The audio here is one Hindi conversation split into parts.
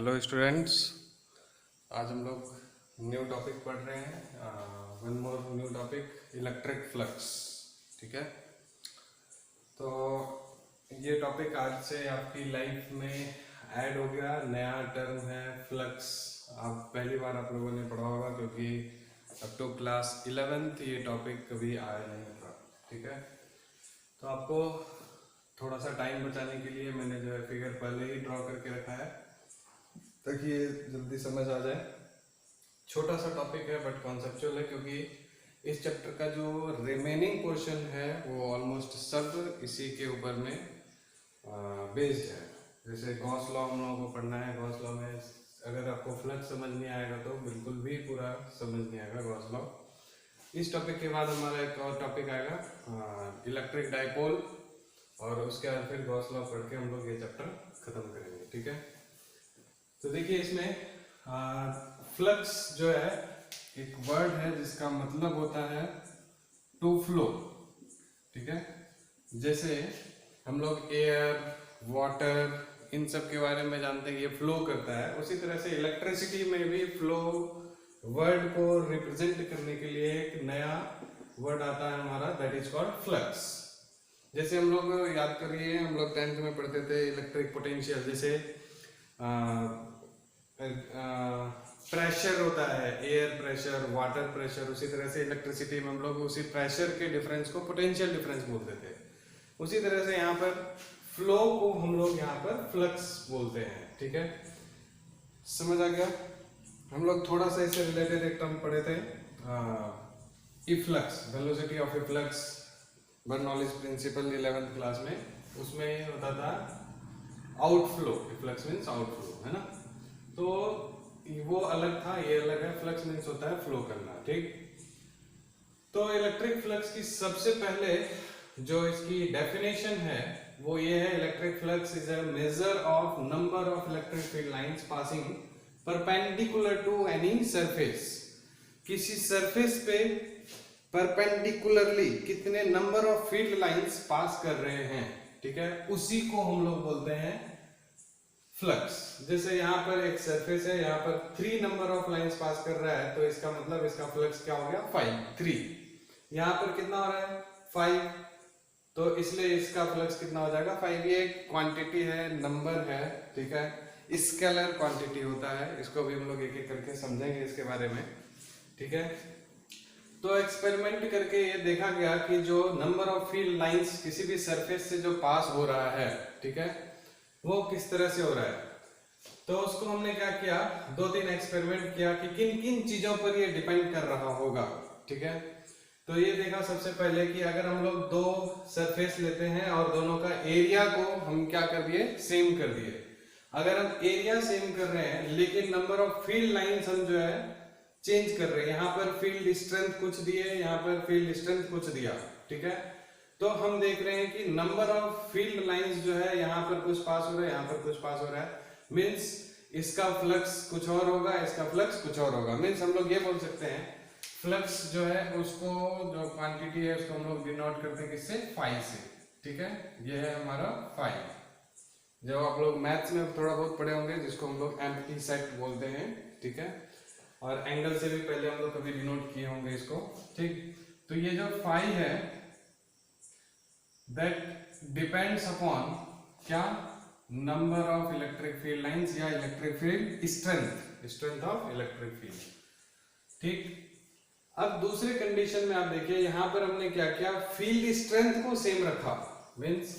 हेलो स्टूडेंट्स, आज हम लोग न्यू टॉपिक पढ़ रहे हैं। One more new topic, electric flux. ठीक है, तो ये टॉपिक आज से आपकी लाइफ में ऐड हो गया। नया टर्म है फ्लक्स। आप पहली बार आप लोगों ने पढ़ा होगा, क्योंकि अप टू क्लास 11th ये टॉपिक कभी आया नहीं था। ठीक है, तो आपको थोड़ा सा टाइम बचाने के लिए मैंने जो है फिगर पहले ही ड्रॉ करके रखा है, ताकि ये जल्दी समझ आ जाए। छोटा सा टॉपिक है बट कॉन्सेप्चुअल है, क्योंकि इस चैप्टर का जो रिमेनिंग पोर्शन है वो ऑलमोस्ट सब इसी के ऊपर में बेस्ड है। जैसे गॉस लॉ हम लोगों को पढ़ना है। गॉस लॉ में अगर आपको फ्लक्स समझ नहीं आएगा तो बिल्कुल भी पूरा समझ नहीं आएगा गॉस लॉ। इस टॉपिक के बाद हमारा एक और टॉपिक आएगा इलेक्ट्रिक डाइपोल, और उसके बाद फिर गॉस लॉ पढ़ के हम लोग ये चैप्टर खत्म करेंगे। ठीक है, तो देखिए इसमें फ्लक्स जो है एक वर्ड है जिसका मतलब होता है टू फ्लो। ठीक है, जैसे हम लोग एयर, वाटर, इन सब के बारे में जानते हैं, ये फ्लो करता है। उसी तरह से इलेक्ट्रिसिटी में भी फ्लो वर्ड को रिप्रेजेंट करने के लिए एक नया वर्ड आता है हमारा, दैट इज कॉल्ड फ्लक्स। जैसे हम लोग याद करिए, हम लोग 10th में पढ़ते थे इलेक्ट्रिक पोटेंशियल। जैसे प्रेशर होता है, एयर प्रेशर, वाटर प्रेशर, उसी तरह से इलेक्ट्रिसिटी में हम लोग उसी प्रेशर के डिफरेंस को पोटेंशियल डिफरेंस बोलते थे। उसी तरह से यहाँ पर फ्लो को हम लोग यहाँ पर फ्लक्स बोलते हैं। ठीक है, समझ आ गया? हम लोग थोड़ा सा इससे रिलेटेड एक टर्म पढ़े थे, efflux, velocity of efflux, Bernoulli's principle 11th class में। उसमें होता था आउटफ्लो, फ्लक्स मीन्स आउटफ्लो, है ना। तो वो अलग था, ये अलग है। फ्लक्स मीन्स होता है फ्लो करना। ठीक, तो इलेक्ट्रिक फ्लक्स की सबसे पहले जो इसकी डेफिनेशन है वो ये है, electric flux is a measure of number of electric field lines passing perpendicular to any surface. किसी सरफेस पे परपेंडिकुलरली कितने number of field lines pass कर रहे हैं, ठीक है, उसी को हम लोग बोलते हैं फ्लक्स। जैसे यहाँ पर एक सरफेस है, यहाँ पर 3 नंबर ऑफ लाइंस पास कर रहा है, तो इसका मतलब इसका फ्लक्स क्या हो गया, 5, 3। यहाँ पर कितना हो रहा है, 5, तो इसलिए इसका फ्लक्स कितना हो जाएगा, 5। ये एक क्वांटिटी है, नंबर है, ठीक है, स्केलर क्वांटिटी होता है। इसको भी हम लोग एक एक करके समझेंगे इसके बारे में। ठीक है, तो एक्सपेरिमेंट करके ये देखा गया कि जो नंबर ऑफ फील्ड लाइंस किसी भी सरफेस से जो पास हो रहा है, ठीक है, वो किस तरह से हो रहा है। तो उसको हमने क्या किया, 2-3 एक्सपेरिमेंट किया कि किन किन चीजों पर ये डिपेंड कर रहा होगा। ठीक है, तो ये देखा सबसे पहले कि अगर हम लोग 2 सरफेस लेते हैं और दोनों का एरिया को हम क्या कर दिए, सेम कर दिए। अगर हम एरिया सेम कर रहे हैं लेकिन नंबर ऑफ फील्ड लाइंस हम जो है चेंज कर रहे हैं, यहाँ पर फील्ड स्ट्रेंथ कुछ दिए, यहाँ पर फील्ड स्ट्रेंथ कुछ दिया, ठीक है, तो हम देख रहे हैं कि नंबर ऑफ फील्ड लाइंस जो है यहाँ पर कुछ पास हो रहा है, यहाँ पर कुछ पास हो रहा है, मींस इसका फ्लक्स कुछ और होगा, इसका फ्लक्स कुछ और होगा। मींस हम लोग ये बोल सकते हैं फ्लक्स जो है उसको, जो क्वांटिटी है उसको हम लोग डिनोट करते हैं किससे, फाई से। ठीक है, ये है हमारा फाई, जो आप लोग मैथ्स में थोड़ा बहुत पढ़े होंगे, जिसको हम लोग एम्प्टी सेट बोलते हैं। ठीक है, और एंगल से भी पहले हम लोग कभी डिनोट किए होंगे इसको। ठीक, तो ये जो फाई है दैट डिपेंड्स अपॉन क्या, number of electric field lines या electric field strength, strength of electric field. ठीक, अब दूसरे कंडीशन में आप देखिए, यहां पर हमने क्या किया, फील्ड स्ट्रेंथ को सेम रखा, मींस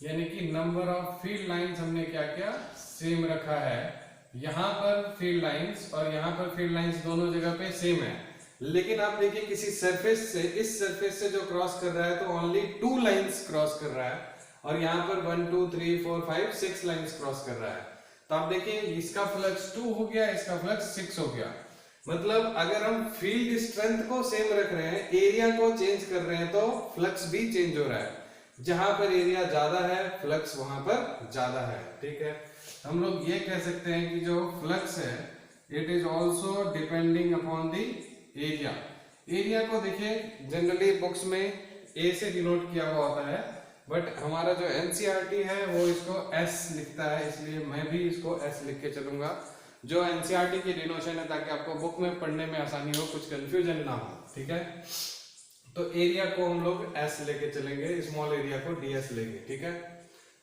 यानी कि नंबर ऑफ फील्ड लाइंस हमने क्या किया, सेम रखा है। यहां पर फील्ड लाइंस और यहां पर फील्ड लाइंस दोनों जगह पे सेम है, लेकिन आप देखिए किसी सरफेस से, इस सरफेस से जो क्रॉस कर रहा है तो ओनली 2 लाइंस क्रॉस कर रहा है, और यहाँ पर 1 2 3 4 5 6 लाइंस क्रॉस कर रहा है। तो आप देखिए इसका फ्लक्स 2 हो गया, इसका फ्लक्स 6 हो गया। मतलब अगर हम फील्ड स्ट्रेंथ को सेम रख रहे हैं, एरिया को चेंज कर रहे हैं, तो फ्लक्स भी चेंज हो रहा है। जहां पर एरिया ज्यादा है फ्लक्स वहां पर ज्यादा है। ठीक है, हम लोग ये कह सकते हैं कि जो फ्लक्स है it is also depending upon the area. Area को देखिए जनरली बुक्स में ए से डिनोट किया हुआ होता है, बट हमारा जो एनसीईआरटी है वो इसको एस लिखता है, इसलिए मैं भी इसको एस लिख के चलूंगा, जो एनसीईआरटी की डिनोशन है, ताकि आपको बुक में पढ़ने में आसानी हो, कुछ कंफ्यूजन ना हो। ठीक है, तो एरिया को हम लोग एस लेके चलेंगे, स्मॉल एरिया को डीएस लेंगे। ठीक है,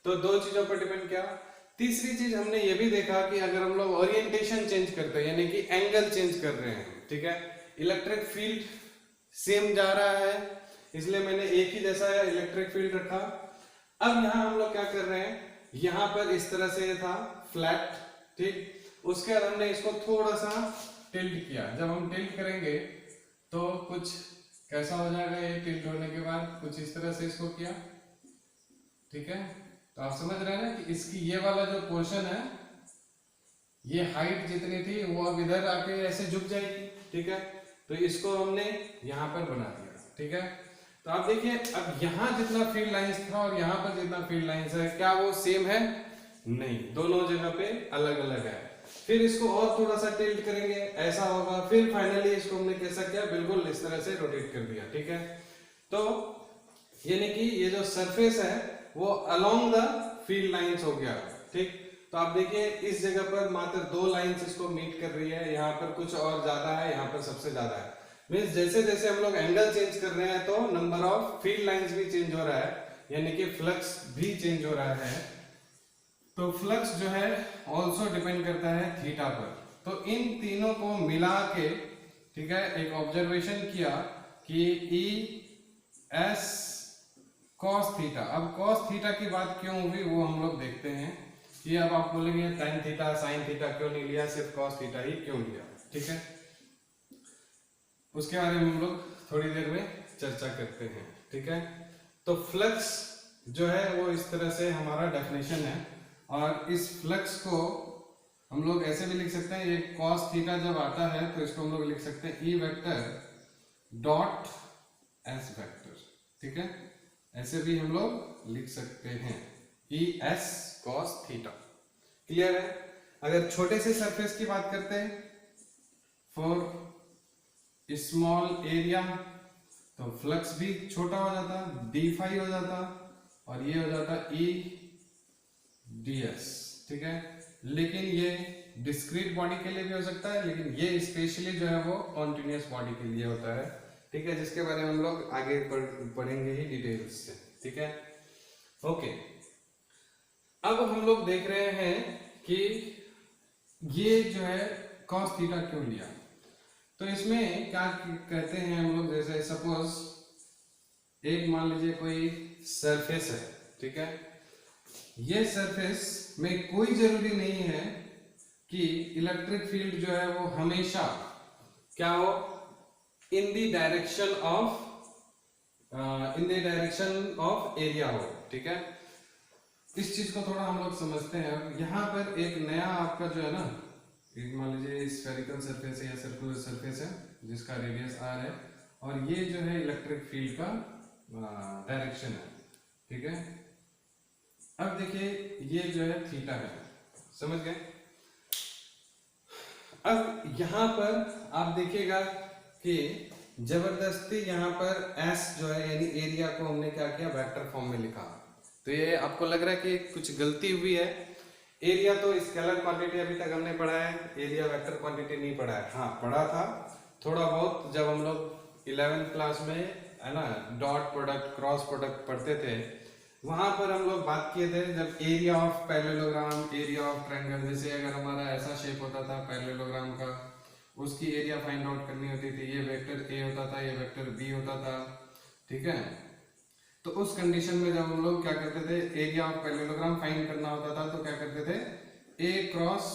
तो दो चीजों पर डिपेंड किया। तीसरी चीज हमने ये भी देखा कि अगर हम लोग ओरिएंटेशन चेंज करते हैं, यानी कि एंगल चेंज कर रहे हैं, ठीक है, इलेक्ट्रिक फील्ड सेम जा रहा है, इसलिए मैंने एक ही जैसा इलेक्ट्रिक फील्ड रखा। अब यहाँ हम लोग क्या कर रहे हैं, यहाँ पर इस तरह से था फ्लैट, ठीक, उसके बाद हमने इसको थोड़ा सा टिल्ट किया। जब हम टिल्ट करेंगे तो कुछ कैसा हो जाएगा, ये टिल्ट होने के बाद कुछ इस तरह से इसको किया। ठीक है, तो आप समझ रहे हैं ना कि इसकी ये वाला जो पोर्शन है, ये हाइट जितनी थी वो अब इधर आके ऐसे झुक जाएगी। ठीक है, तो इसको हमने यहाँ पर बना दिया। ठीक है, तो आप देखिए अब यहाँ जितना फील्ड लाइंस था और यहाँ पर जितना फील्ड लाइंस है, क्या वो सेम है? नहीं, दोनों जगह पे अलग अलग है। फिर इसको और थोड़ा सा टिल्ट करेंगे, ऐसा होगा। फिर फाइनली इसको हमने कैसा किया, बिल्कुल इस तरह से रोटेट कर दिया। ठीक है, तो यानी कि ये जो सरफेस है वो अलोंग द फील्ड लाइंस हो गया। ठीक, तो आप देखिए इस जगह पर मात्र दो लाइंस इसको मीट कर रही है, यहाँ पर कुछ और ज्यादा है, यहाँ पर सबसे ज्यादा है। मींस जैसे जैसे हम लोग एंगल चेंज कर रहे हैं तो नंबर ऑफ फील्ड लाइंस भी चेंज हो रहा है, यानी कि फ्लक्स भी चेंज हो रहा है। तो फ्लक्स जो है ऑल्सो डिपेंड करता है थीटा पर। तो इन तीनों को मिला के, ठीक है, एक ऑब्जर्वेशन किया कि ई एस कॉस थीटा। अब कॉस थीटा की बात क्यों हुई वो हम लोग देखते हैं कि अब आप बोलेंगे tan थीटा साइन थीटा क्यों नहीं लिया, सिर्फ कॉस थीटा ही क्यों लिया। ठीक है, उसके बारे में हम लोग थोड़ी देर में चर्चा करते हैं। ठीक है, तो फ्लक्स जो है वो इस तरह से हमारा डेफिनेशन है, और इस फ्लक्स को हम लोग ऐसे भी लिख सकते हैं, ये कॉस थीटा जब आता है तो इसको हम लोग लिख सकते हैं E vector dot S vector. ठीक है, ऐसे भी हम लोग लिख सकते हैं, E S cos theta. Clear है? अगर छोटे से सरफेस की बात करते हैं, फॉर स्मॉल एरिया, तो फ्लक्स भी छोटा हो जाता, डी फाई हो जाता, और ये हो जाता ई डी एस। ठीक है, लेकिन ये डिस्क्रीट बॉडी के लिए भी हो सकता है, लेकिन ये स्पेशली जो है वो कॉन्टिन्यूस बॉडी के लिए होता है। ठीक है, जिसके बारे में हम लोग आगे पढ़ेंगे ही डिटेल्स से। ठीक है, ओके। अब हम लोग देख रहे हैं कि ये जो है कॉस थीटा क्यों लिया। तो इसमें क्या कहते हैं हम लोग, जैसे सपोज एक मान लीजिए कोई सरफेस है। ठीक है, ये सरफेस में कोई जरूरी नहीं है कि इलेक्ट्रिक फील्ड जो है वो हमेशा क्या हो, in the direction of area हो। ठीक है, इस चीज को थोड़ा हम लोग समझते हैं। यहाँ पर एक नया आपका जो है ना, एक मान लीजिए स्फेरिकल सरफेस है या सर्कुलर सरफेस है जिसका रेडियस r है, और ये जो है इलेक्ट्रिक फील्ड का डायरेक्शन है। ठीक है, अब देखिए ये जो है थीटा है, समझ गए? अब यहाँ पर आप देखिएगा कि जबरदस्ती यहाँ पर s जो है यानी एरिया को हमने क्या किया, वेक्टर फॉर्म में लिखा। तो ये आपको लग रहा है कि कुछ गलती हुई है। एरिया तो स्केलर क्वांटिटी अभी तक हमने पढ़ा है, एरिया वेक्टर क्वांटिटी नहीं पढ़ा है। हाँ, पढ़ा था थोड़ा बहुत जब हम लोग 11th क्लास में, है ना, डॉट प्रोडक्ट क्रॉस प्रोडक्ट पढ़ते थे, वहां पर हम लोग बात किए थे जब area of parallelogram, area of triangle, जैसे अगर हमारा ऐसा शेप होता था पैरेललोग्राम का, उसकी एरिया फाइंड आउट करनी होती थी, ये वेक्टर ए होता था, ये वेक्टर बी होता था। ठीक है, तो उस कंडीशन में जब हम लोग क्या करते थे, एरिया ऑफ पैरेललोग्राम फाइंड करना होता था, तो क्या करते थे, ए क्रॉस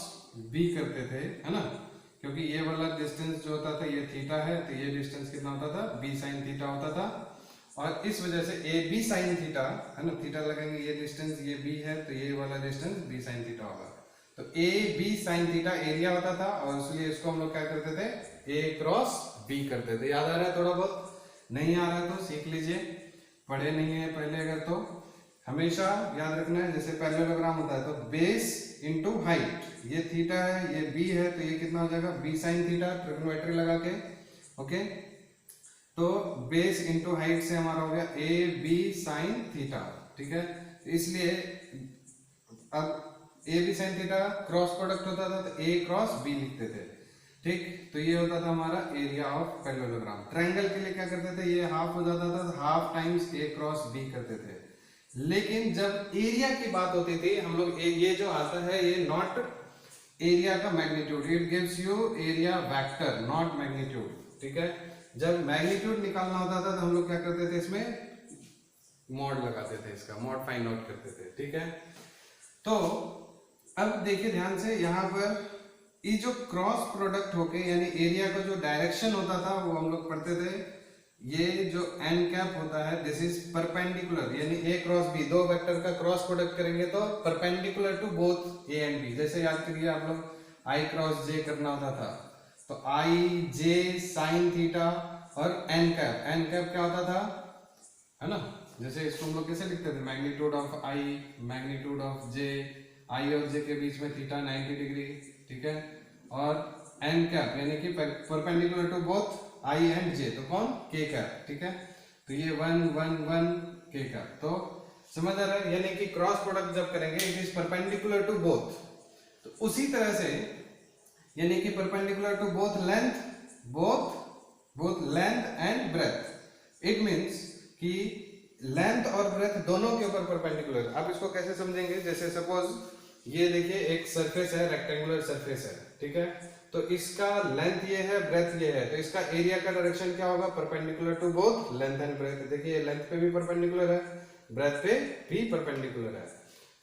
बी करते थे, है ना, क्योंकि ये वाला डिस्टेंस जो होता था ये थीटा है, तो ये डिस्टेंस कितना होता था, बी साइन थीटा होता था, और इस वजह से ए बी साइन थीटा, है ना, थीटा लगेंगे, ये डिस्टेंस ये बी है, तो ये वाला डिस्टेंस बी साइन थीटा होगा। तो A B sine theta area होता था, और इसलिए इसको हम लोग क्या करते थे, ए क्रॉस बी करते थे। याद आ रहा है? थोड़ा बहुत नहीं आ रहा है तो सीख लीजिए, पढ़े नहीं है पहले अगर, तो हमेशा याद रखना है। जैसे पैरेललोग्राम होता है तो बेस इंटू हाइट, ये थीटा है, ये बी है, तो ये कितना हो जाएगा, बी साइन थीटा, ट्रिग्नोमेट्री लगा के। ओके, तो बेस इंटू हाइट से हमारा हो गया ए बी साइन थीटा। ठीक है। इसलिए अब A B sine theta cross product होता था तो ए क्रॉस बी लिखते थे, ठीक। तो ये होता था हमारा एरिया ऑफ पैरेललोग्राम। ट्रायंगल के लिए क्या करते थे, ये हाफ हो जाता था, हाफ टाइम्स ए क्रॉस बी करते थे। लेकिन जब एरिया की बात होती थी हम लोग, ये जो आता है ये नॉट एरिया का magnitude, it gives you area vector not magnitude, ठीक है। जब मैग्नीट्यूड निकालना होता था तो हम लोग क्या करते थे, इसमें मॉड लगाते थे, इसका मॉड फाइंड आउट करते थे, ठीक है। तो अब देखिए ध्यान से, यहाँ पर ये जो क्रॉस प्रोडक्ट होके यानी एरिया का जो डायरेक्शन होता था वो हम लोग पढ़ते थे, ये जो एन कैप होता है दिस इज परपेंडिकुलर, यानी ए क्रॉस बी, दो वेक्टर का क्रॉस प्रोडक्ट करेंगे तो perpendicular to both A and B. जैसे याद करिए आप लोग आई क्रॉस जे करना होता था तो आई जे साइन थीटा और एन कैप क्या होता था, है ना। जैसे इसको हम लोग कैसे लिखते थे, magnitude of i magnitude of j, i और जे के बीच में थीटा 90 डिग्री, ठीक है। और एन कैप यानी कि perpendicular to both i and j, तो कौन, के कैप, ठीक है। तो ये 1 1 1 के कैप, तो समझ आ रहा है, यानी कि क्रॉस प्रोडक्ट जब करेंगे it is perpendicular to both. तो उसी तरह से यानी कि perpendicular to both length and breadth, it means कि लेंथ और ब्रेथ दोनों के ऊपर परपेंडिकुलर। आप इसको कैसे समझेंगे, जैसे सपोज ये देखिए एक सरफेस है, रेक्टेंगुलर सरफेस है, ठीक है। तो इसका लेंथ ये है, ब्रेथ ये है, तो इसका एरिया का डायरेक्शन क्या होगा, perpendicular to both length and breadth. देखिए लेंथ पे भी परपेंडिकुलर है, ब्रेथ पे भी परपेंडिकुलर है,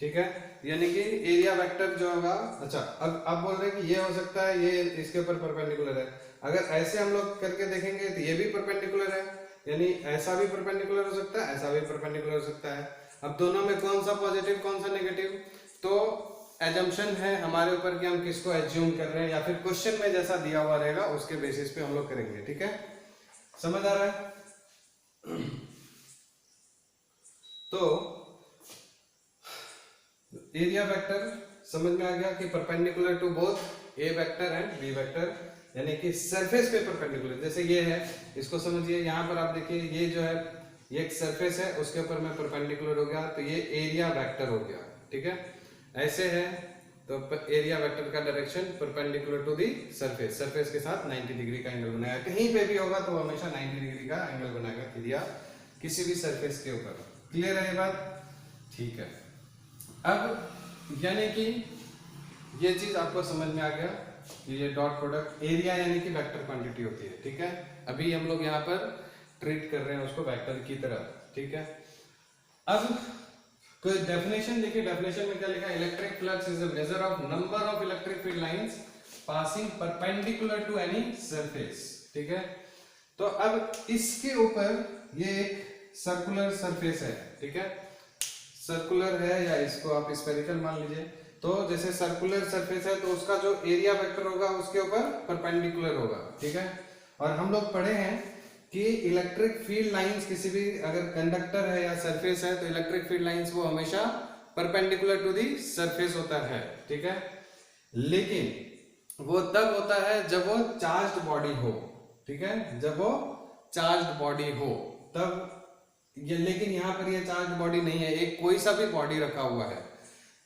ठीक है। यानी कि एरिया वेक्टर जो होगा, अच्छा अब आप बोल रहे हैं कि ये हो सकता है ये इसके ऊपर परपेंडिकुलर है, अगर ऐसे हम लोग करके देखेंगे तो ये भी परपेंडिकुलर है, यानी ऐसा भी परपेंडिकुलर हो सकता है, ऐसा भी परपेंडिकुलर हो सकता है। अब दोनों में कौन सा पॉजिटिव कौन सा नेगेटिव, तो एजम्पशन है हमारे ऊपर कि हम किसको एज्यूम कर रहे हैं, या फिर क्वेश्चन में जैसा दिया हुआ रहेगा उसके बेसिस पे हम लोग करेंगे, ठीक है। समझ आ रहा है। तो एरिया वेक्टर समझ में आ गया कि perpendicular to both A vector and B vector, यानी कि सरफेस पे परपेंडिकुलर। जैसे ये है, इसको समझिए, यहाँ पर आप देखिए ये जो है ये एक सरफेस है, उसके ऊपर में परपेंडिकुलर हो गया तो ये एरिया वेक्टर हो गया, ठीक है। ऐसे है तो एरिया वेक्टर का direction perpendicular to the surface, surface के साथ 90 डिग्री का एंगल बनाएगा, कहीं पे भी होगा तो हमेशा 90 डिग्री का एंगल बनाएगा एरिया किसी भी सरफेस के ऊपर। क्लियर है ये बात, ठीक है। अब यानी कि ये चीज आपको समझ में आ गया कि ये डॉट प्रोडक्ट एरिया यानी कि वेक्टर क्वांटिटी होती है, ठीक है। अभी हम लोग यहाँ पर ट्रीट कर रहे हैं उसको वेक्टर की तरह, ठीक है। अब कोई डेफिनेशन देखिए, डेफिनेशन में क्या लिखा है, electric flux is a measure of number of electric field lines passing perpendicular to any surface, ठीक है। तो अब इसके ऊपर ये एक सर्कुलर सरफेस है, ठीक है, सर्कुलर है या इसको आप स्फेरिकल मान लीजिए। तो जैसे सर्कुलर सरफेस है तो उसका जो एरिया वेक्टर होगा उसके ऊपर परपेंडिकुलर होगा, ठीक है। और हम लोग पढ़े हैं कि इलेक्ट्रिक फील्ड लाइंस किसी भी अगर कंडक्टर है या सरफेस है तो इलेक्ट्रिक फील्ड लाइंस वो हमेशा परपेंडिकुलर टू दी सरफेस होता है, ठीक है। लेकिन वो तब होता है जब वो चार्ज्ड बॉडी हो, ठीक है, जब वो चार्ज्ड बॉडी हो तब ये, लेकिन यहाँ पर ये चार्ज्ड बॉडी नहीं है, एक कोई सा भी बॉडी रखा हुआ है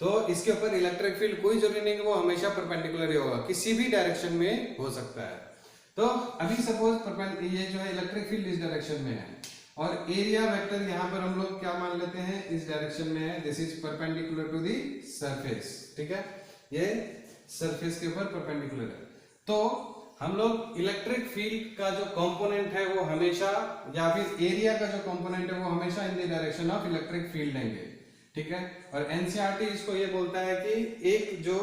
तो इसके ऊपर इलेक्ट्रिक फील्ड कोई जरूरी नहीं कि वो हमेशा परपेंडिकुलर ही होगा, किसी भी डायरेक्शन में हो सकता है। तो अभी सपोज ये जो है इलेक्ट्रिक फील्ड इस डायरेक्शन में है और एरिया वेक्टर यहाँ पर हम लोग क्या मान लेते हैं, इस डायरेक्शन में है, this is perpendicular to the surface, ठीक है, ये सरफेस के ऊपर परपेंडिकुलर है। तो हम लोग इलेक्ट्रिक फील्ड का जो कंपोनेंट है वो हमेशा, या फिर एरिया का जो कंपोनेंट है वो हमेशा in the direction of electric field लेंगे, ठीक है। और एनसीईआरटी इसको ये बोलता है कि एक जो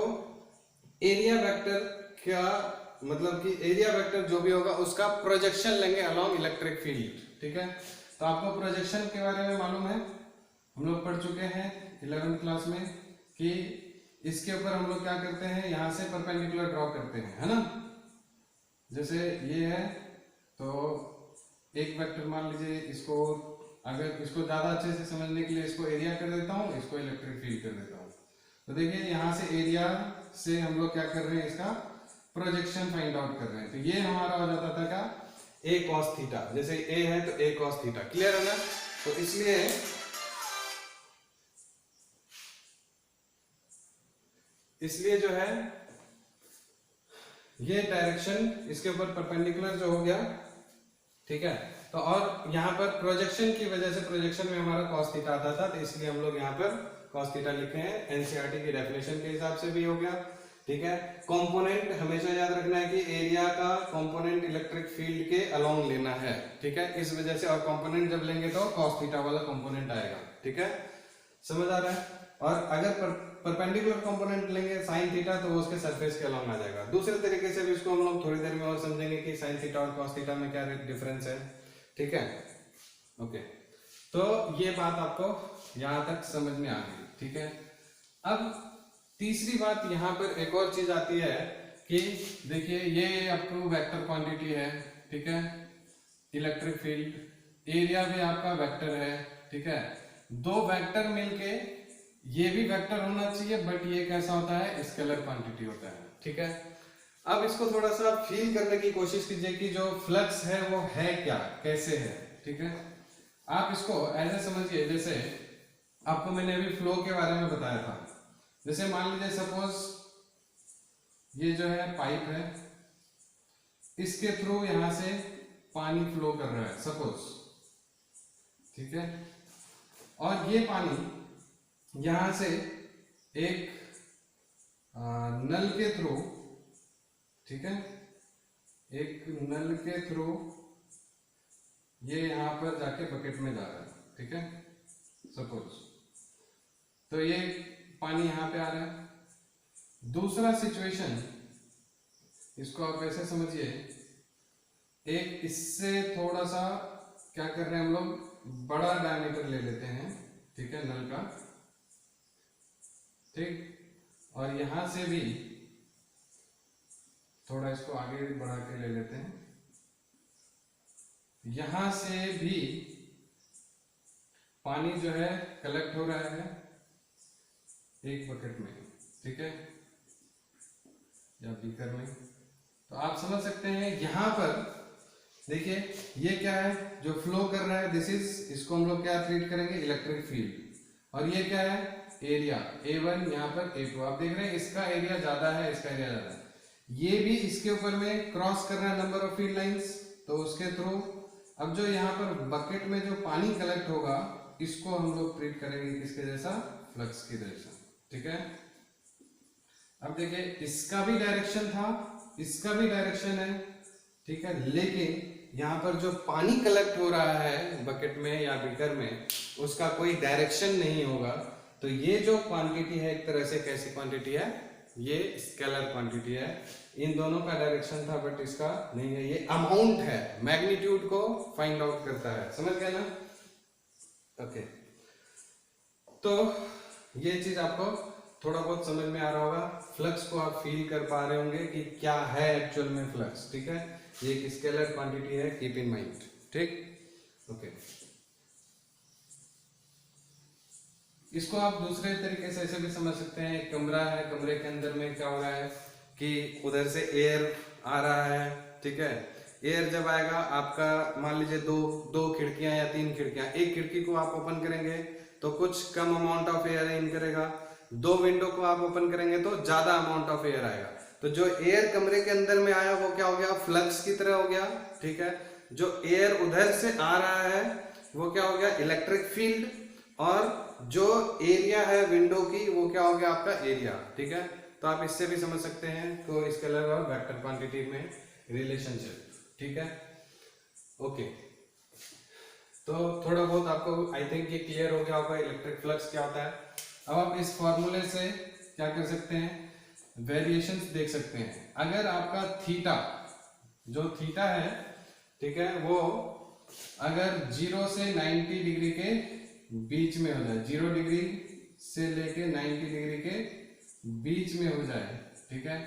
एरिया वेक्टर का मतलब कि एरिया वेक्टर जो भी होगा उसका प्रोजेक्शन लेंगे अलोंग इलेक्ट्रिक फील्ड, ठीक है। तो आपको प्रोजेक्शन के बारे में मालूम है, हम लोग पढ़ चुके हैं 11th क्लास में कि इसके ऊपर हम लोग क्या करते हैं, यहां से परपेंडिकुलर ड्रॉ करते हैं, है ना। जैसे ये है तो एक वेक्टर मान लीजिए, इसको अगर इसको ज्यादा अच्छे से समझने के लिए इसको एरिया कर देता हूँ, इसको इलेक्ट्रिक फील्ड कर देता हूँ। तो देखिए यहाँ से एरिया से हम लोग क्या कर रहे हैं, इसका प्रोजेक्शन फाइंड आउट कर रहे हैं। तो ये हमारा हो जाता था क्या, a cos थीटा, जैसे a है तो a cos थीटा, क्लियर है ना। तो इसलिए इसलिए जो है ये डायरेक्शन इसके ऊपर परपेंडिकुलर जो हो गया, ठीक है। तो और यहाँ पर प्रोजेक्शन की वजह से, प्रोजेक्शन में हमारा cos थीटा आता था, तो इसलिए हम लोग यहाँ पर cos थीटा लिखे हैं। एनसीईआरटी की डेफिनेशन के हिसाब से भी हो गया, ठीक है। कंपोनेंट हमेशा याद रखना है कि एरिया का कंपोनेंट इलेक्ट्रिक फील्ड के अलोंग लेना है, ठीक है। इस वजह से, और कंपोनेंट जब लेंगे तो cos थीटा वाला कंपोनेंट आएगा, ठीक है। समझ आ रहा है। और अगर परपेंडिकुलर कंपोनेंट लेंगे sin थीटा, तो वो उसके सरफेस के अलोंग आ जाएगा। दूसरे तरीके से भी इसको हम लोग थोड़ी देर में और समझेंगे कि sin थीटा और cos थीटा में क्या डिफरेंस है, ठीक है। ओके, तो ये बात आपको यहां तक समझ में आ गई, ठीक है। अब तीसरी बात यहाँ पर एक और चीज आती है कि देखिए ये आपको वेक्टर क्वांटिटी है, ठीक है। इलेक्ट्रिक फील्ड एरिया भी आपका वेक्टर है, ठीक है। दो वेक्टर मिलके, ये भी वेक्टर होना चाहिए, बट ये कैसा होता है, स्केलर क्वांटिटी होता है, ठीक है। अब इसको थोड़ा सा फील करने की कोशिश कीजिए कि जो फ्लक्स है वो है क्या, कैसे है, ठीक है। आप इसको ऐसे समझिए, जैसे आपको मैंने अभी फ्लो के बारे में बताया था। जैसे मान लीजिए सपोज ये जो है पाइप है, इसके थ्रू यहां से पानी फ्लो कर रहा है सपोज, ठीक है। और ये पानी यहां से एक नल के थ्रू, ठीक है, एक नल के थ्रू ये यहां पर जाके बकेट में जा रहा है, ठीक है, सपोज। तो ये पानी यहां पे आ रहा है। दूसरा सिचुएशन, इसको आप ऐसे समझिए, एक इससे थोड़ा सा क्या कर रहे हैं हम लोग, बड़ा डायमीटर ले लेते हैं, ठीक है, नल का, ठीक। और यहां से भी थोड़ा इसको आगे बढ़ा के ले लेते हैं, यहां से भी पानी जो है कलेक्ट हो रहा है एक बकेट में, ठीक है, या बीकर में। तो आप समझ सकते हैं यहां पर देखिए ये क्या है जो फ्लो कर रहा है, दिस इज, इसको हम लोग क्या ट्रीट करेंगे, इलेक्ट्रिक फील्ड। और ये क्या है, एरिया A1, यहाँ पर A2। आप देख रहे हैं इसका एरिया ज्यादा है, इसका एरिया ज्यादा है। ये भी इसके ऊपर में क्रॉस कर रहा है नंबर ऑफ फील्ड लाइंस, तो उसके थ्रू अब जो यहाँ पर बकेट में जो पानी कलेक्ट होगा, इसको हम लोग ट्रीट करेंगे किसके जैसा, फ्लक्स की जैसा, ठीक है। अब देखिए इसका भी डायरेक्शन था, इसका भी डायरेक्शन है, ठीक है, लेकिन यहाँ पर जो पानी कलेक्ट हो रहा है बकेट में या बीकर में, उसका कोई डायरेक्शन नहीं होगा। तो ये जो क्वांटिटी है एक तरह से कैसी क्वांटिटी है, ये स्केलर क्वांटिटी है। इन दोनों का डायरेक्शन था बट इसका नहीं है, ये अमाउंट है, मैग्नीट्यूड को फाइंड आउट करता है, समझ गए ना। ओके, तो ये चीज आपको थोड़ा बहुत समझ में आ रहा होगा। फ्लक्स को आप फील कर पा रहे होंगे कि क्या है एक्चुअल में फ्लक्स, ठीक है। ये एक स्केलर क्वांटिटी है, कीप इन माइंड, ठीक। ओके, इसको आप दूसरे तरीके से ऐसे भी समझ सकते हैं, एक कमरा है, कमरे के अंदर में क्या हो रहा है कि उधर से एयर आ रहा है, ठीक है। एयर जब आएगा, आपका मान लीजिए दो खिड़कियां या 3 खिड़कियां, एक खिड़की को आप ओपन करेंगे तो कुछ कम अमाउंट ऑफ एयर इन करेगा, 2 विंडो को आप ओपन करेंगे तो ज्यादा अमाउंट ऑफ एयर आएगा। तो जो एयर कमरे के अंदर में आया वो क्या हो गया, फ्लक्स की तरह हो गया, ठीक है। जो एयर उधर से आ रहा है वो क्या हो गया, इलेक्ट्रिक फील्ड। और जो एरिया है विंडो की वो क्या हो गया, आपका एरिया, ठीक है। तो आप इससे भी समझ सकते हैं तो स्केलर और वेक्टर क्वांटिटी में रिलेशनशिप, ठीक है। ओके, तो थोड़ा बहुत आपको आई थिंक ये क्लियर हो गया होगा इलेक्ट्रिक फ्लक्स क्या होता है। अब आप इस फॉर्मूले से क्या कर सकते हैं, वेरिएशंस देख सकते हैं। अगर आपका थीटा, जो थीटा है, ठीक है, वो अगर 0 से 90 डिग्री के बीच में हो जाए, 0 डिग्री से लेके 90 डिग्री के बीच में हो जाए, ठीक है,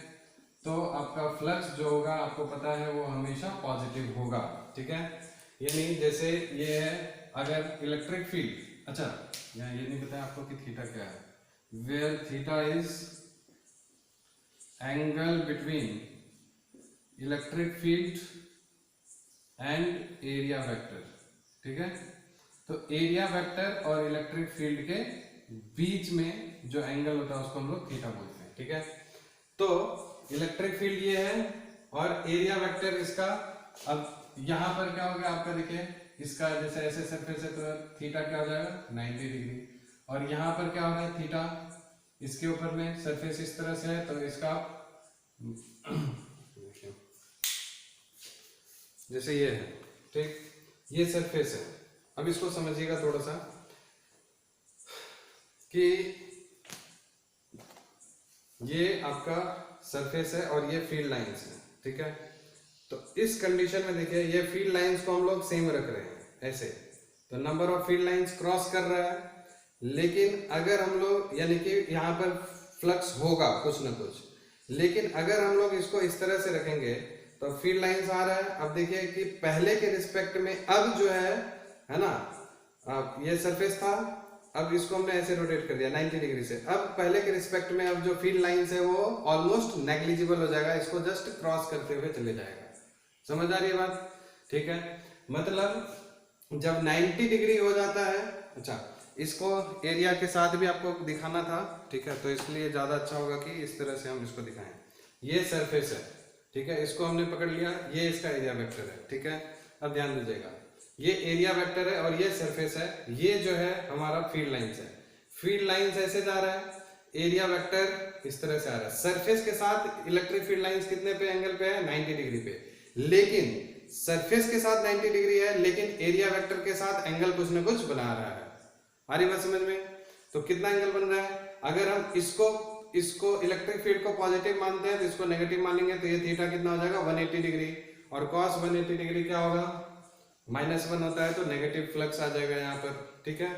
तो आपका फ्लक्स जो होगा आपको पता है वो हमेशा पॉजिटिव होगा, ठीक है। यानी जैसे ये है, अगर इलेक्ट्रिक फील्ड, अच्छा यहाँ ये नहीं बताया आपको कि थीटा क्या है, where theta is angle between electric field and area vector, ठीक है। तो एरिया वेक्टर और इलेक्ट्रिक फील्ड के बीच में जो एंगल होता है उसको हम लोग थीटा बोलते हैं, ठीक है। तो इलेक्ट्रिक फील्ड ये है और एरिया वेक्टर इसका, अब यहाँ पर क्या हो गया आपका, देखिए इसका जैसे ऐसे सरफेस है तो थीटा क्या हो जाएगा 90 डिग्री, और यहाँ पर क्या हो रहा है थीटा, इसके ऊपर में सरफेस इस तरह से है तो इसका जैसे ये है, ठीक, ये सरफेस है। अब इसको समझिएगा थोड़ा सा कि ये आपका सरफेस है और ये फील्ड लाइंस है, ठीक है। तो इस कंडीशन में देखिए ये फील्ड लाइंस को हम लोग सेम रख रहे हैं ऐसे, तो number of field lines cross कर रहा है, लेकिन अगर हम लोग यानी कि यहाँ पर फ्लक्स होगा कुछ ना कुछ, लेकिन अगर हम लोग इसको इस तरह से रखेंगे तो फील्ड लाइंस आ रहा है। अब देखिए कि पहले के रिस्पेक्ट में अब जो है ना, अब ये सरफेस था, अब इसको हमने ऐसे रोटेट कर दिया 90 डिग्री से, अब पहले के रिस्पेक्ट में अब जो फील्ड लाइंस है वो ऑलमोस्ट नेग्लिजिबल हो जाएगा, इसको जस्ट क्रॉस करते हुए चले जाएगा। समझ आ रही है बात, ठीक है। मतलब जब 90 डिग्री हो जाता है, अच्छा इसको एरिया के साथ भी आपको दिखाना था, ठीक है, तो इसलिए ज्यादा अच्छा होगा कि इस तरह से हम इसको दिखाएं। ये सरफेस है, ठीक है, इसको हमने पकड़ लिया, ये इसका एरिया वेक्टर है, ठीक है। अब ध्यान दीजिएगा, ये एरिया वेक्टर है और ये सरफेस है, ये जो है हमारा फील्ड लाइंस है। फील्ड लाइंस ऐसे जा रहा है, एरिया वेक्टर इस तरह से आ रहा है। सरफेस के साथ इलेक्ट्रिक फील्ड लाइंस कितने पे एंगल पे है 90 डिग्री पे, लेकिन सरफेस के साथ 90 डिग्री है, लेकिन एरिया वेक्टर के साथ एंगल कुछ ना कुछ बना रहा है। आ रही बात समझ में? तो कितना एंगल बन रहा है, अगर हम इसको इलेक्ट्रिक फील्ड को पॉजिटिव मानते हैं तो इसको नेगेटिव मानेंगे तो ये थीटा कितना हो जाएगा 180 डिग्री, और कॉस 180 डिग्री क्या होगा -1 होता है, तो नेगेटिव फ्लक्स आ जाएगा यहाँ पर, ठीक है।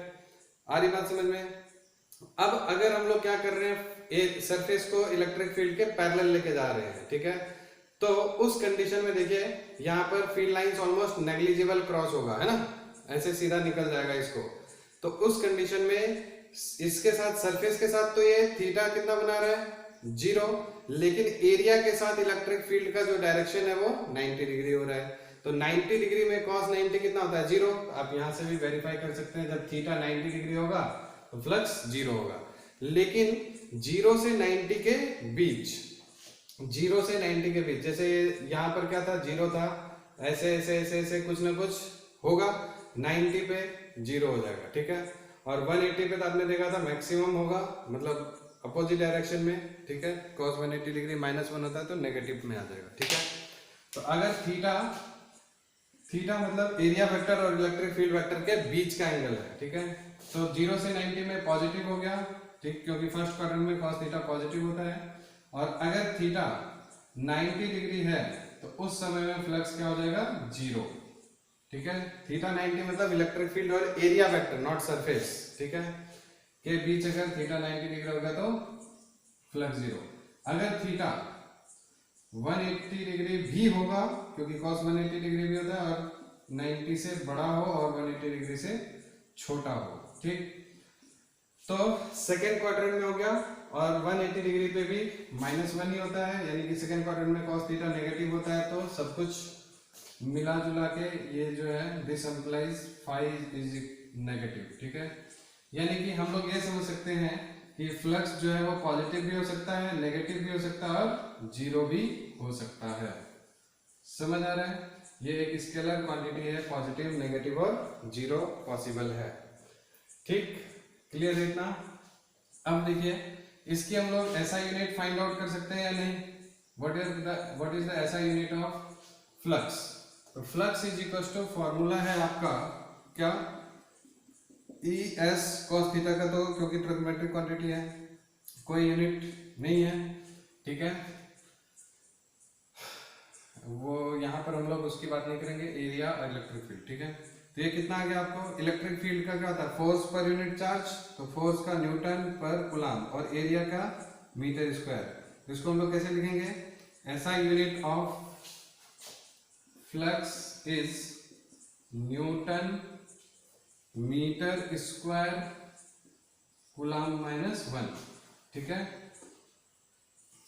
आ रही बात समझ में? अब अगर हम लोग क्या कर रहे हैं, सरफेस को इलेक्ट्रिक फील्ड के पैरेलल लेके जा रहे हैं, ठीक है, तो उस कंडीशन में देखिए यहाँ पर field lines almost negligible cross होगा, है ना, ऐसे सीधा निकल जाएगा इसको। तो उस कंडीशन में इसके साथ सरफेस के साथ तो ये थीटा कितना बना रहा है 0, लेकिन एरिया के साथ इलेक्ट्रिक फील्ड का जो डायरेक्शन है वो 90 डिग्री हो रहा है। तो 90 डिग्री में cos 90 कितना होता है 0। आप यहां से भी वेरीफाई कर सकते हैं, जब थीटा 90 डिग्री होगा तो फ्लक्स 0 होगा, लेकिन 0 से 90 के बीच, 0 से 90 के बीच, जैसे यहाँ पर क्या था 0 था, ऐसे ऐसे ऐसे ऐसे कुछ ना कुछ होगा, 90 पे 0 हो जाएगा, ठीक है। और 180 पे तो आपने देखा था मैक्सिमम होगा, मतलब अपोजिट डायरेक्शन में, ठीक है। cos 180 डिग्री -1 होता है तो नेगेटिव में आ जाएगा, ठीक है। तो अगर थीटा मतलब एरिया वेक्टर और इलेक्ट्रिक फील्ड वेक्टर के बीच का एंगल है, ठीक है, तो 0 से 90 में पॉजिटिव हो गया, ठीक, क्योंकि फर्स्ट क्वाड्रेंट में cos थीटा पॉजिटिव होता है। और अगर थीटा 90 डिग्री है तो उस समय में फ्लक्स क्या हो जाएगा 0, ठीक है। थीटा 90 मतलब इलेक्ट्रिक फील्ड और एरिया वेक्टर, नॉट सरफेस, ठीक है, के बीच अगर थीटा 90 डिग्री होगा तो फ्लक्स 0। अगर थीटा 180 डिग्री भी होगा, क्योंकि cos 180 डिग्री भी होता है, और 90 से बड़ा हो और 180 डिग्री से छोटा हो, ठीक, तो सेकेंड क्वाड्रेंट में हो गया। और 180 डिग्री पे भी -1 ही होता है, यानी कि सेकेंड क्वाड्रेंट में cos थीटा नेगेटिव होता है, तो सब कुछ मिला जुला के ये जो है this implies phi is negative, ठीक है। यानी कि हम लोग ये समझ सकते हैं कि फ्लक्स जो है वो पॉजिटिव भी हो सकता है, नेगेटिव भी हो सकता है और 0 भी हो सकता है। समझ आ रहा है? ये एक स्केलर क्वांटिटी है, पॉजिटिव, नेगेटिव और 0 पॉसिबल है, ठीक, क्लियर है इतना? अब देखिए इसकी हम लोग SI यूनिट फाइंड आउट कर सकते हैं या नहीं? What is the SI unit of flux? तो flux is equal to, formula है आपका क्या, ES cos थीटा का, तो क्योंकि ट्रिग्नोमेट्रिक क्वांटिटी है कोई यूनिट नहीं है, ठीक है, वो यहाँ पर हम लोग उसकी बात नहीं करेंगे, एरिया और इलेक्ट्रिक फील्ड, ठीक है। तो ये कितना आ गया आपको, इलेक्ट्रिक फील्ड का क्या होता है फोर्स पर यूनिट चार्ज, तो फोर्स का न्यूटन पर कूलम, और एरिया का मीटर स्क्वायर। इसको हम लोग कैसे लिखेंगे, SI unit of flux is newton metre square coulomb -1, ठीक है,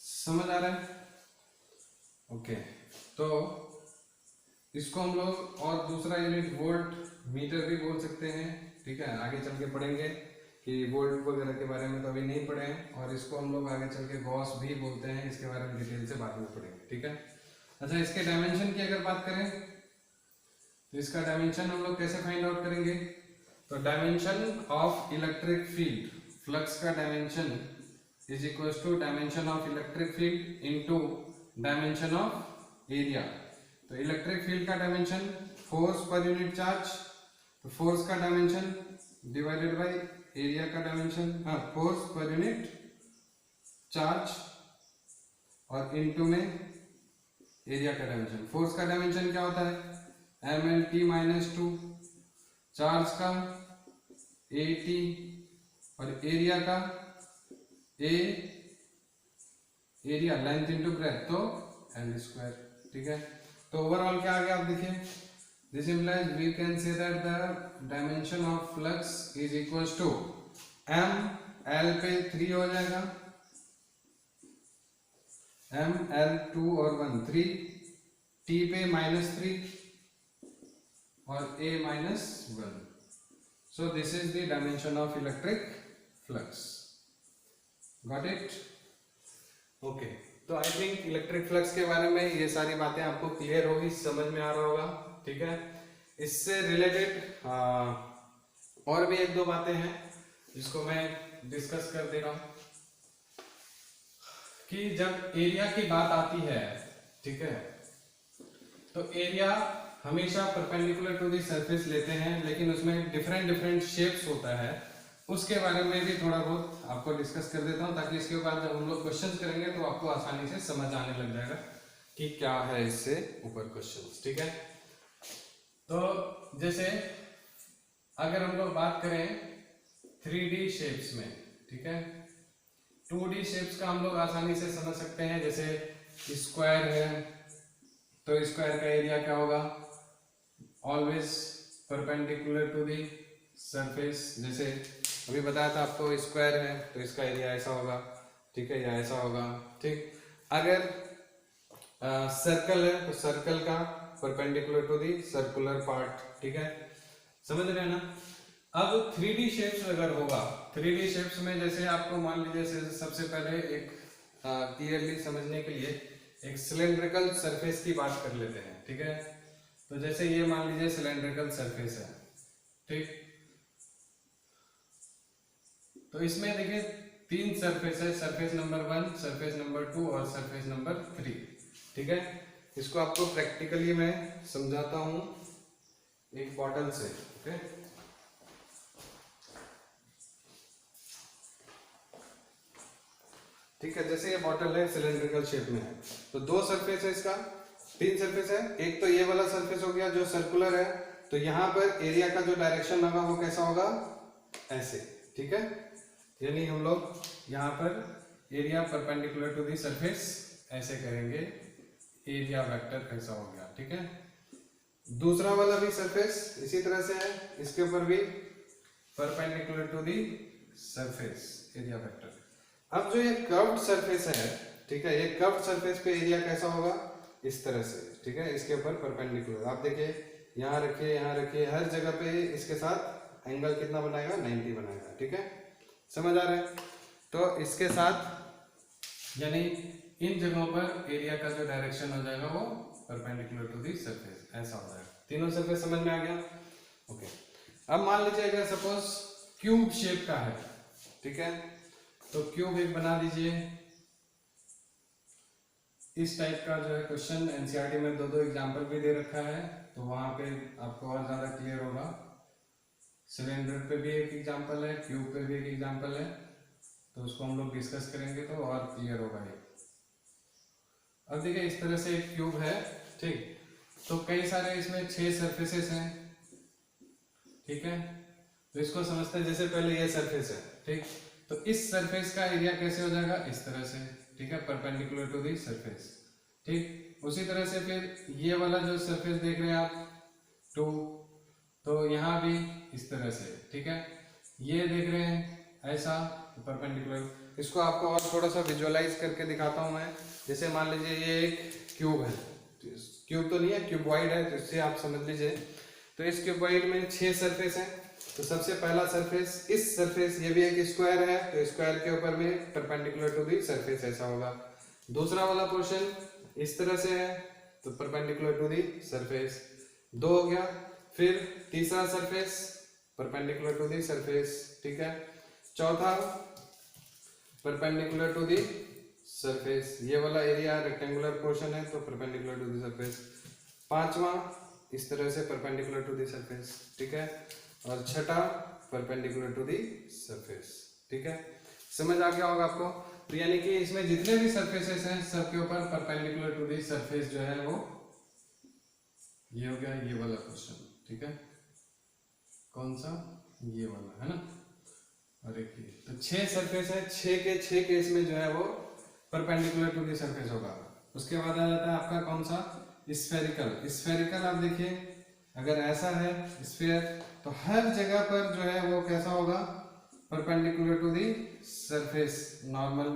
समझ आ रहा है? ओके, तो इसको हम लोग और दूसरा यूनिट वोल्ट मीटर भी बोल सकते हैं, ठीक है, आगे चल के पढ़ेंगे। कि वोल्ट वगैरह के बारे में तो अभी नहीं पढ़े हैं, और इसको हम लोग आगे चल के गॉस भी बोलते हैं, इसके बारे में डिटेल से बाद में पढ़ेंगे, ठीक है। अच्छा, इसके डायमेंशन की अगर बात करें तो इसका डायमेंशन हम लोग कैसे फाइंड आउट करेंगे? तो dimension of electric field, flux का dimension is equal to dimension of electric field into dimension of area. तो इलेक्ट्रिक फील्ड का डायमेंशन फोर्स पर यूनिट चार्ज, तो फोर्स का डायमेंशन डिवाइडेड बाय एरिया का डायमेंशन, फोर्स पर यूनिट चार्ज और इनटू में एरिया का डायमेंशन। फोर्स का डायमेंशन क्या होता है? mlt माइनस 2, चार्ज का at और एरिया का a, area length into breath, तो l स्क्वायर, ठीक है। तो ओवरऑल क्या आ गया आप देखिए, this implies we can say that the dimension of flux is equal to m, l पे 3 हो जाएगा, m l 2 और 1 3, t पे -3 और a -1. So this is the dimension of electric flux. Got it? Okay. तो आई थिंक इलेक्ट्रिक फ्लक्स के बारे में ये सारी बातें आपको क्लियर होगी, समझ में आ रहा होगा, ठीक है। इससे रिलेटेड और भी एक दो बातें हैं जिसको मैं डिस्कस कर दे रहा हूं कि जब एरिया की बात आती है, ठीक है, तो एरिया हमेशा परपेंडिकुलर टू दी सरफेस लेते हैं, लेकिन उसमें डिफरेंट शेप्स होता है, उसके बारे में भी थोड़ा बहुत आपको डिस्कस कर देता हूं, ताकि इसके बाद जब हम लोग क्वेश्चंस करेंगे तो आपको आसानी से समझ आने लग जाएगा कि क्या है इससे ऊपर क्वेश्चंस, ठीक है। तो जैसे अगर हम लोग बात करें 3D शेप्स में, ठीक है, 2D शेप्स का हम लोग आसानी से समझ सकते हैं। जैसे स्क्वायर है तो स्क्वायर का एरिया क्या होगा? Always perpendicular to the surface. जैसे अभी बताया था आपको, स्क्वायर है तो इसका एरिया ऐसा होगा, ठीक है, या ऐसा होगा, ठीक। अगर सर्कल है तो सर्कल का perpendicular to the circular part, ठीक है, समझ रहे हैं ना। अब 3D शेप्स अगर होगा, 3D शेप्स में जैसे आपको मान लीजिए सबसे पहले एक क्लियरली समझने के लिए एक सिलेंड्रिकल सरफेस की बात कर लेते हैं, ठीक है। तो जैसे ये मान लीजिए सिलेंड्रिकल सरफेस है, ठीक। तो इसमें देखिए 3 सरफेस है, सरफेस नंबर 1, सरफेस नंबर 2 और सरफेस नंबर 3, ठीक है। इसको आपको प्रैक्टिकली मैं समझाता हूं एक बॉटल से, ओके। ठीक है, जैसे ये बॉटल है सिलेंड्रिकल शेप में है, तो 2 सरफेस है, इसका 3 सरफेस है। एक तो ये वाला सरफेस हो गया जो सर्कुलर है, तो यहाँ पर एरिया का जो डायरेक्शन होगा वो कैसा होगा? ऐसे, ठीक है। यानी हम लोग यहाँ पर area perpendicular to the surface ऐसे करेंगे, एरिया वेक्टर ऐसा हो गया, ठीक है। दूसरा वाला भी सरफेस इसी तरह से है, इसके ऊपर भी perpendicular to the surface area vector. अब जो ये कर्व्ड सरफेस है, ठीक है, ये कर्व्ड सरफेस पे एरिया कैसा होगा? इस तरह से, ठीक है, इसके ऊपर परपेंडिकुलर। आप देखिए यहाँ रखिए, यहाँ रखिए, हर जगह पे इसके साथ एंगल कितना बनाएगा? 90 बनाएगा, ठीक है, समझ आ रहा है। तो इसके साथ यानी इन जगहों पर एरिया का जो डायरेक्शन हो जाएगा वो परपेंडिकुलर टू दी सरफेस ऐसा हो जाएगा। तीनों सरफेस समझ में आ गया, ओके। अब मान लीजिए अगर सपोज क्यूब शेप का है, ठीक है, तो क्यूब एक बना दीजिए। इस टाइप का जो है क्वेश्चन एनसीईआरटी में 2 एग्जाम्पल भी दे रखा है, तो वहां पे आपको और ज्यादा क्लियर होगा। सिलेंडर पे भी एक एग्जाम्पल है, क्यूब पे भी एक एग्जाम्पल है, तो उसको हम लोग डिस्कस करेंगे तो और क्लियर होगा ये। अब देखिए इस तरह से एक क्यूब है, ठीक, तो कई सारे इसमें 6 सरफेसेस हैं, ठीक है। तो इसको समझते हैं, जैसे पहले ये सरफेस है, ठीक, तो इस सरफेस का एरिया कैसे हो जाएगा? इस तरह से, ठीक है, परपेंडिकुलर टू दी सरफेस, ठीक। उसी तरह से फिर ये वाला जो सरफेस देख रहे हैं आप 2, तो यहाँ भी इस तरह से, ठीक है, ये देख रहे हैं ऐसा परपेंडिकुलर। इसको आपको और थोड़ा सा विजुअलाइज करके दिखाता हूँ मैं। जैसे मान लीजिए ये एक क्यूब है, क्यूब तो नहीं है, क्यूबॉइड है, तो इससे आप समझ लीजिए। तो इस क्यूबॉइड में 6 सरफेस हैं, तो सबसे पहला सरफेस, इस सरफेस, ये भी एक स्क्वायर है तो स्क्वायर के ऊपर में परपेंडिकुलर टू दी सरफेस ऐसा होगा। दूसरा वाला पोर्शन इस तरह से है तो परपेंडिकुलर टू दी सरफेस, 2 हो गया। फिर तीसरा surface perpendicular to the surface, ठीक है। चौथा परपेंडिकुलर टू दी सरफेस, ये वाला एरिया रेक्टेंगुलर पोर्शन है तो परपेंडिकुलर टू दी सरफेस। पांचवा इस तरह से परपेंडिकुलर टू दी सरफेस, ठीक है। और छठा परपेंडिकुलर टू दी सरफेस, ठीक है। समझ आ गया होगा आपको। तो यानी कि इसमें जितने भी सरफेसेस हैं सबके ऊपर परपेंडिकुलर टू दी सरफेस जो है वो ये हो गया, ये वाला क्वेश्चन, ठीक है। कौन सा? ये वाला है ना। और एक ये, तो 6 सरफेस है, 6 के 6 केस में जो है वो परपेंडिकुलर टू दी सरफेस होगा। उसके बाद आ जाता है आपका कौन सा? स्फेरिकल। स्फेरिकल आप देखिए, अगर ऐसा है स्फीयर तो हर जगह पर जो है वो कैसा होगा? Perpendicular to the surface, normal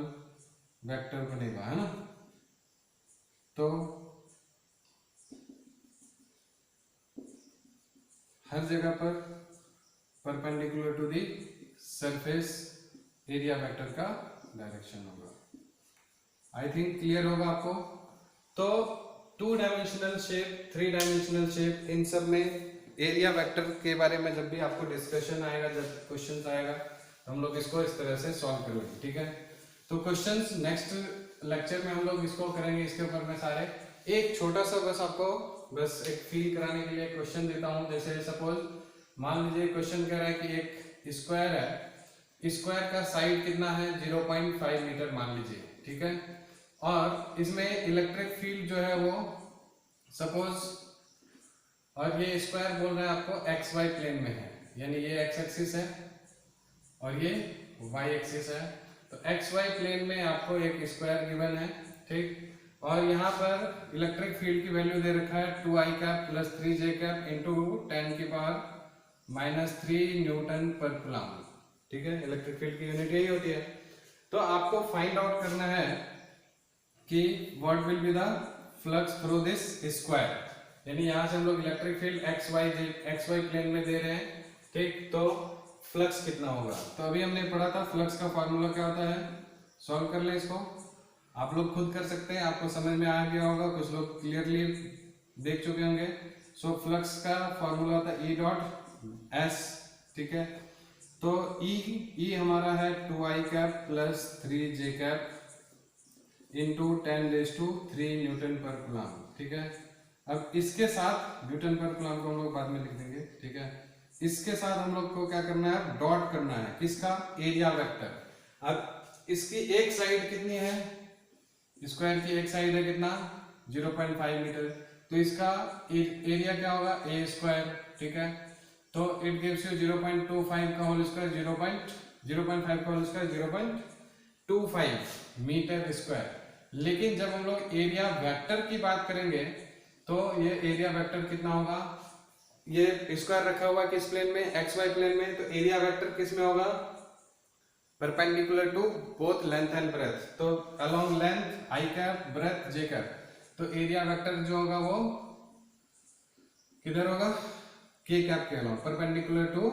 vector बनेगा, है ना। तो हर जगह पर perpendicular to the surface area vector का डायरेक्शन होगा। आई थिंक क्लियर होगा आपको। तो 2 डायमेंशनल शेप, 3 डायमेंशनल शेप, इन सब में एरिया वेक्टर के बारे में जब भी आपको डिस्कशन आएगा, जब क्वेश्चन आएगा तो हम लोग इसको इस तरह से सॉल्व करेंगे, ठीक है। तो क्वेश्चंस नेक्स्ट लेक्चर में हम लोग इसको करेंगे, इसके ऊपर में सारे। एक छोटा सा बस आपको बस एक फील कराने के लिए क्वेश्चन देता हूं। जैसे सपोज मान लीजिए क्वेश्चन कह रहा है कि एक स्क्वायर है, स्क्वायर का साइड कितना है? 0.5 मीटर मान लीजिए, ठीक है। और इसमें इलेक्ट्रिक फील्ड जो है वो सपोज, और ये स्क्वायर बोल रहा है आपको एक्स वाई प्लेन में है, यानी ये एक्स एक्सिस है और ये वाई एक्सिस है। तो एक्स वाई प्लेन में आपको एक स्क्वायर गिवन है, ठीक। और यहाँ पर इलेक्ट्रिक फील्ड की वैल्यू दे रखा है 2i cap plus 3j cap into 10 की पावर -3 न्यूटन पर कूलम, ठीक है। इलेक्ट्रिक फील्ड की यूनिट यही होती है। तो आपको फाइंड आउट करना है कि what will be the flux through this square, यानी यहाँ से हम लोग electric field X Y plane में दे रहे हैं, ठीक। तो फ्लक्स कितना होगा? तो अभी हमने पढ़ा था फ्लक्स का फॉर्मूला क्या होता है। सॉल्व कर ले इसको, आप लोग खुद कर सकते हैं, आपको समझ में आ गया होगा, कुछ लोग क्लियरली देख चुके होंगे। सो फ्लक्स का फॉर्मूला होता है E डॉट S, ठीक है। तो E हमारा है 2i cap plus 3j cap into 10⁻³ Newton पर कूलम, ठीक है। अब इसके साथ न्यूटन पर कूलम को हम लोग बाद में लिख देंगे, ठीक है। इसके साथ हम लोग को क्या करना है? डॉट करना है किसका? Area vector. अब इसकी एक साइड कितनी है? स्क्वायर की एक साइड है कितना? 0.5 मीटर। तो इसका एरिया क्या होगा? a स्क्वायर, ठीक है। तो इट गिव्स यू 0.25 का होल स्क्वायर, 0.5 का होल स्क्वायर 0.25 मीटर स्क्वायर। लेकिन जब हम लोग एरिया वेक्टर की बात करेंगे तो ये एरिया वेक्टर कितना होगा? ये स्क्वायर रखा हुआ किस प्लेन में? एक्स वाई प्लेन में। तो एरिया वेक्टर किस में होगा? Perpendicular to both length and breadth. तो along length I cap, breadth J cap. तो एरिया वेक्टर जो होगा वो किधर होगा? के कैप के अलोंग, परपेंडिकुलर टू